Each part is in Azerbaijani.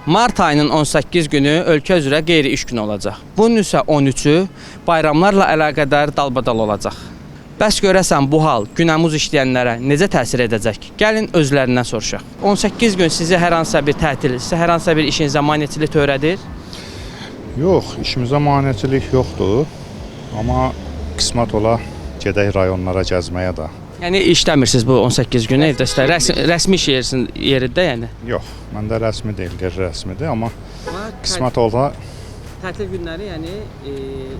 Mart ayının 18 günü ölkə üzrə qeyri-iş günü olacaq. Bunun isə 13-ü bayramlarla əlaqədar dalbadal olacaq. Bəs görəsən bu hal günəmuz işləyənlərə necə təsir edəcək? Gəlin özlərindən soruşaq. 18 gün sizi hər hansısa bir tətil, sizə hər hansısa bir işinizə maneçilik törədir? Yox, işimizə maneçilik yoxdur. Amma qismət ola gedək rayonlara gəzməyə də. Yəni işləmirsiniz bu 18 gün evdəsində, rəsmi iş yerində yəni? Yox, məndə rəsmi deyil, qeyri-rəsmidir, amma qismət ola tətil günləri yəni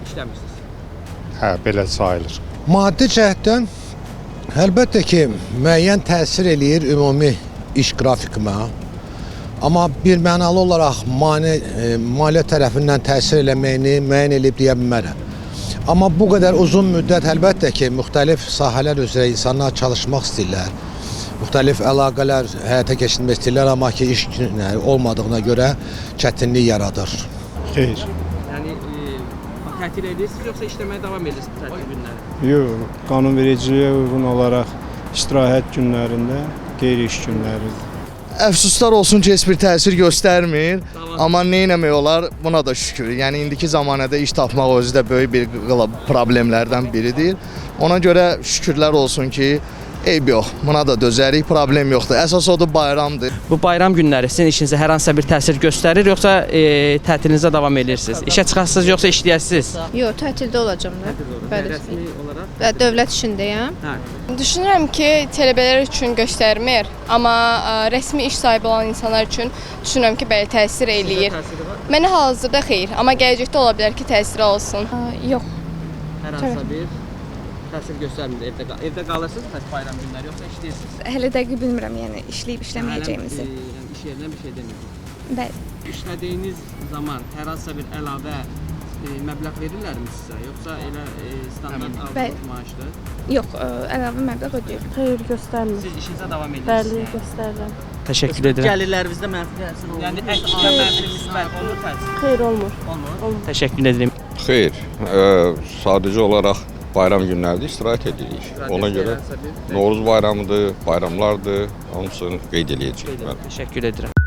işləmirsiniz. hə, belə sayılır. Maddi cəhətdən əlbəttə ki, müəyyən təsir eləyir ümumi iş qrafikimə. Amma bir mənalı olaraq maliyyə tərəfindən təsir eləməyini müəyyən eləyib deyə bilmərəm. Amma bu qədər uzun müddət əlbəttə ki, müxtəlif sahələr üzrə insanlar çalışmaq istəyirlər. Müxtəlif əlaqələr həyata keçirmək istəyirlər, amma ki, iş günləri olmadığına görə çətinlik yaradır. Xeyr. Yəni tətil edirsiniz yoxsa işləməyə davam edirsiniz tətil günləri? Yox, qanunvericiliyə uyğun olaraq istirahət günlərində qeyri-iş günləri. Əfsuslar olsun ki, heç bir təsir göstərmir. Amma nə etmək olar? Buna da şükür. Yəni indiki zamanədə iş tapmaq özü də böyük bir problemlərdən biridir. Ona görə şükürlər olsun ki, eyb yox. Buna da dözərik, problem yoxdur. Əsas odur bayramdır. Bu bayram günləri sizin işinizə hər hansısa bir təsir göstərir yoxsa tətilinizə davam edirsiniz? İşə çıxarsınız yoxsa işləyəsiniz? Yox, tətildə olacağam da. Bəli. Rəsmi olaraq? Dövlət işindəyəm. Hə. Düşünürəm ki, tələbələr üçün göstərmir, amma rəsmi iş sahibi olan insanlar üçün düşünürəm ki, bəli təsir eləyir. Təsiri var? Mənə hazırda xeyr, amma gələcəkdə ola bilər ki, təsiri olsun. Yox. Hər hansısa bir təsir göstərmir evdə qalırsınız bəs bayram günləri yoxsa işləyirsiniz? Hələ dəqiq bilmirəm, yəni işləyib işləməyəcəyimizi. Yəni iş yerindən bir şey demirsiniz. Bəli. İşlədiyiniz zaman hər hansısa bir əlavə məbləğ verirlərmi sizə yoxsa elə standart aldığınız maaşdır? Yox, əlavə məbləğ ödəyir. Xeyr, göstərmir. Siz işinizə davam edirsiniz. Bəli, göstərirəm. Təşəkkür edirəm. Gəlirlərinizdə mənfi təsir olur. Yəni əksində mənfi müsbət olur təsir. Xeyr, olmur. Olmur. Təşəkkür edirəm. Xeyr, sadəcə olaraq bayram günlərində istirahət edirik. Ona görə Novruz bayramıdır, bayramlardır, hamısını qeyd edəcəyik. Təşəkkür edirəm.